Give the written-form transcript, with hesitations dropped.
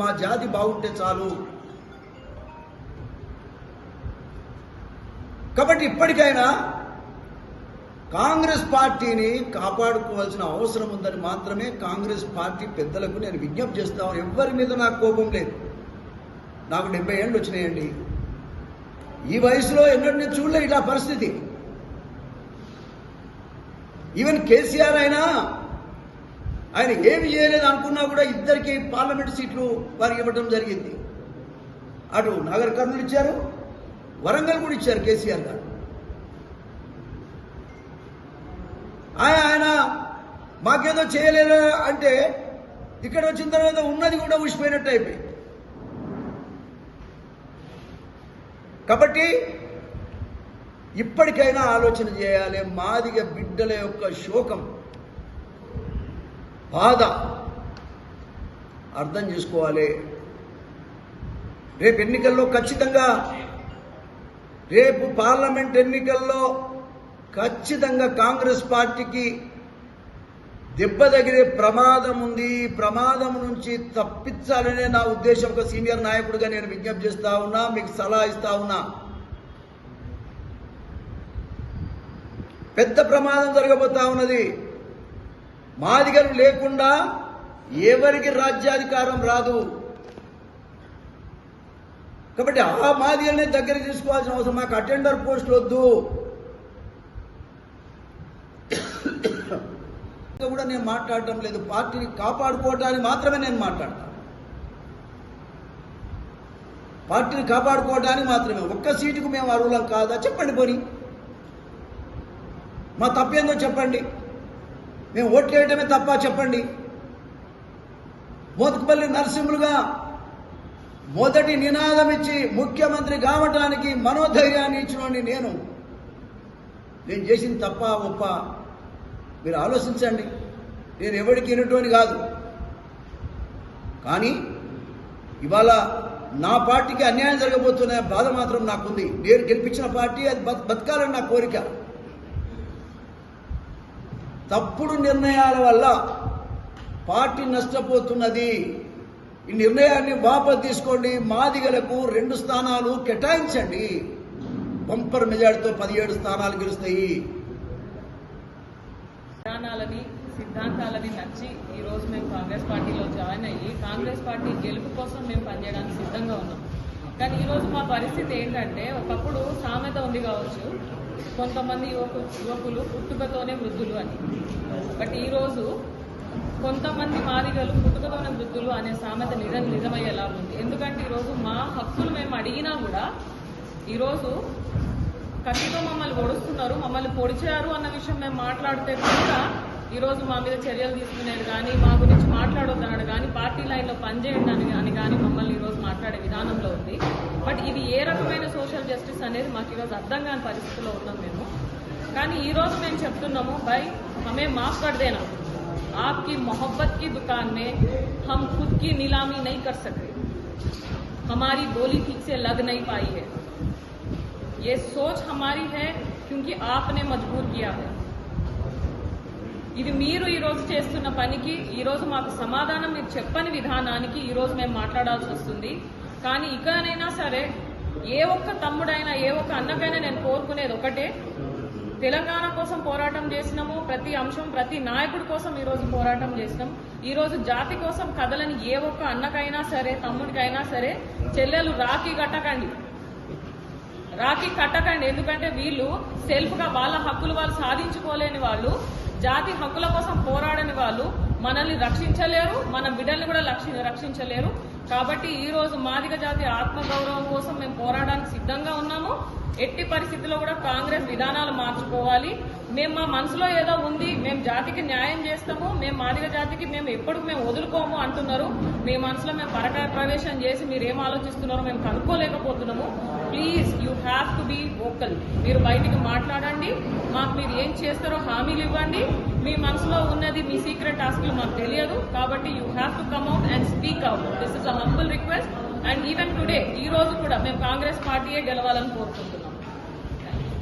మా జాతి బాగుంటే చాలు. కాబట్టి ఇప్పటికైనా కాంగ్రెస్ పార్టీని కాపాడుకోవాల్సిన అవసరం ఉందని మాత్రమే కాంగ్రెస్ పార్టీ పెద్దలకు నేను విజ్ఞప్తి చేస్తాను. ఎవ్వరి మీద నాకు కోపం లేదు. నాకు 70 ఏళ్ళు వచ్చినాయండి. ఈ వయసులో ఎన్నడూ నేను చూడలే ఇలా పరిస్థితి. ఈవెన్ కేసీఆర్ అయినా ఆయన ఏమి చేయలేదు అనుకున్నా కూడా ఇద్దరికి పార్లమెంట్ సీట్లు వారికి ఇవ్వడం జరిగింది. అటు నాగర్ కర్నూలు ఇచ్చారు, వరంగల్ కూడా ఇచ్చారు కేసీఆర్ గారు. ఆయన మాకేదో చేయలేదు అంటే ఇక్కడ వచ్చిన తర్వాత ఉన్నది కూడా ఊసిపోయినట్టు అయిపోయింది. కాబట్టి ఇప్పటికైనా ఆలోచన చేయాలి. మాదిగ బిడ్డల యొక్క శోకం, బాధ అర్థం చేసుకోవాలి. రేపు ఎన్నికల్లో ఖచ్చితంగా, రేపు పార్లమెంట్ ఎన్నికల్లో ఖచ్చితంగా కాంగ్రెస్ పార్టీకి దెబ్బ తగిలే ప్రమాదం ఉంది. ప్రమాదం నుంచి తప్పించాలనే నా ఉద్దేశం. ఒక సీనియర్ నాయకుడిగా నేను విజ్ఞప్తి చేస్తా ఉన్నా, మీకు సలహా ఇస్తా ఉన్నా. పెద్ద ప్రమాదం జరగబోతా ఉన్నది. మాదిగలు లేకుండా ఎవరికి రాజ్యాధికారం రాదు. కాబట్టి ఆ మాదిగల్ని దగ్గర తీసుకోవాల్సిన అవసరం. మాకు అటెండర్ పోస్టులు వద్దు కూడా నేను మాట్లాడటం లేదు. పార్టీని కాపాడుకోవడానికి మాత్రమే నేను మాట్లాడతాను. పార్టీని కాపాడుకోవడానికి మాత్రమే. ఒక్క సీటుకు మేము అర్హులం కాదా చెప్పండి. పోనీ మా తప్పేందో చెప్పండి. మేము ఓట్లు వేయటమే తప్ప చెప్పండి. మోత్కుపల్లి నరసింహులుగా మొదటి నినాదం ఇచ్చి ముఖ్యమంత్రి కావటానికి మనోధైర్యాన్ని ఇచ్చినోడిని నేను చేసింది తప్ప ఒప్ప మీరు ఆలోచించండి. నేను ఎవరికి వినటోని కాదు. కానీ ఇవాళ నా పార్టీకి అన్యాయం జరగబోతున్న బాధ మాత్రం నాకుంది. నేను గెలిపించిన పార్టీ అది బతకాలని నా కోరిక. తప్పుడు నిర్ణయాల వల్ల పార్టీ నష్టపోతున్నది. ఈ నిర్ణయాన్ని వాపసు తీసుకోండి. మాదిగలకు 2 స్థానాలు కేటాయించండి. బంపర్ మెజార్టీతో 17 స్థానాలు గెలుస్తాయి. విధానాలని సిద్ధాంతాలని నచ్చి ఈరోజు మేము కాంగ్రెస్ పార్టీలో జాయిన్ అయ్యి కాంగ్రెస్ పార్టీ గెలుపు కోసం మేము పనిచేయడానికి సిద్ధంగా ఉన్నాం. కానీ ఈరోజు మా పరిస్థితి ఏంటంటే, ఒకప్పుడు సామెత ఉంది కావచ్చు, కొంతమంది యువకులు పుట్టుకతోనే వృద్ధులు అని. బట్ ఈరోజు కొంతమంది మాదిగలు పుట్టుకతోనే వృద్ధులు అనే సామెత నిజమయ్యేలా ఉంది. ఎందుకంటే ఈరోజు మా హక్కులు మేము అడిగినా కూడా ఈరోజు కత్తితో మమ్మల్ని పొడుస్తున్నారు, మమ్మల్ని పొడిచారు అన్న విషయం మేము మాట్లాడితే కూడా ఈరోజు మా మీద చర్యలు తీసుకునేది కానీ, మా గురించి మాట్లాడొద్దన్నాడు కానీ, పార్టీ లైన్లో పనిచేయండి అని కానీ మమ్మల్ని ఈరోజు మాట్లాడే విధానంలో ఉంది. బట్ ఇది ఏ రకమైన సోషల్ జస్టిస్ అనేది మాకు ఈరోజు అర్థం కాని పరిస్థితిలో ఉన్నాం మేము. కానీ ఈరోజు మేము చెప్తున్నాము, భాయ్ హమే మాఫ్ కర్ దేనా, आपकी मोहब्बत की दुकान में हम खुद की नीलामी नहीं कर सकते. हमारी बोली ठीक से लग नहीं पाई है. ये सोच हमारी है क्योंकि आपने मजबूर किया है. ఇది మీరు ఈ రోజు చేస్తున్న పనికి ఈ రోజు మాకు సమాధానం మీరు చెప్పని విధానానికి ఈ రోజు మేము మాట్లాడాల్సి వస్తుంది. కానీ ఇకనైనా సరే ఏ ఒక్క తమ్ముడైనా ఏ ఒక్క అన్నకైనా నేను కోరుకునేది ఒకటే, తెలంగాణ కోసం పోరాటం చేసినాము. ప్రతి అంశం ప్రతి నాయకుడి కోసం ఈ రోజు పోరాటం చేసినాం. ఈ రోజు జాతి కోసం కదలని ఏ ఒక్క అన్నకైనా సరే తమ్ముడికైనా సరే చెల్లెలు రాఖీ కట్టకండి. ఎందుకంటే వీళ్ళు సెల్ఫ్ గా వాళ్ళ హక్కులు వాళ్ళు సాధించుకోలేని వాళ్ళు, జాతి హక్కుల కోసం పోరాడని వాళ్ళు మనల్ని రక్షించలేరు, మన బిడ్డల్ని కూడా రక్షించలేరు. కాబట్టి ఈ రోజు మాదిగ జాతి ఆత్మగౌరవం కోసం మేము పోరాడడానికి సిద్ధంగా ఉన్నాము. ఎట్టి పరిస్థితుల్లో కూడా కాంగ్రెస్ విధానాలు మార్చుకోవాలి. మేము మా మనసులో ఏదో ఉంది, మేము జాతికి న్యాయం చేస్తాము, మేము మాదిగ జాతికి ఎప్పుడు మేము వదులుకోము అంటున్నారు. మీ మనసులో మేము పరకాయ ప్రవేశం చేసి మీరు ఏం ఆలోచిస్తున్నారో మేము కనుక్కోలేకపోతున్నాము. Please you have to be vocal. మీరు బయటికి మాట్లాడండి, మాకు మీరు ఏం చేస్తారో హామీలు ఇవ్వండి. మీ మనసులో ఉన్నది మీ సీక్రెట్ టాస్క్లు మాకు తెలియదు. కాబట్టి you have to come out and speak out. This is a humble request. And even today ఈ రోజు కూడా మేము కాంగ్రెస్ పార్టీయే గెలవాలని కోరుకుంటున్నాం.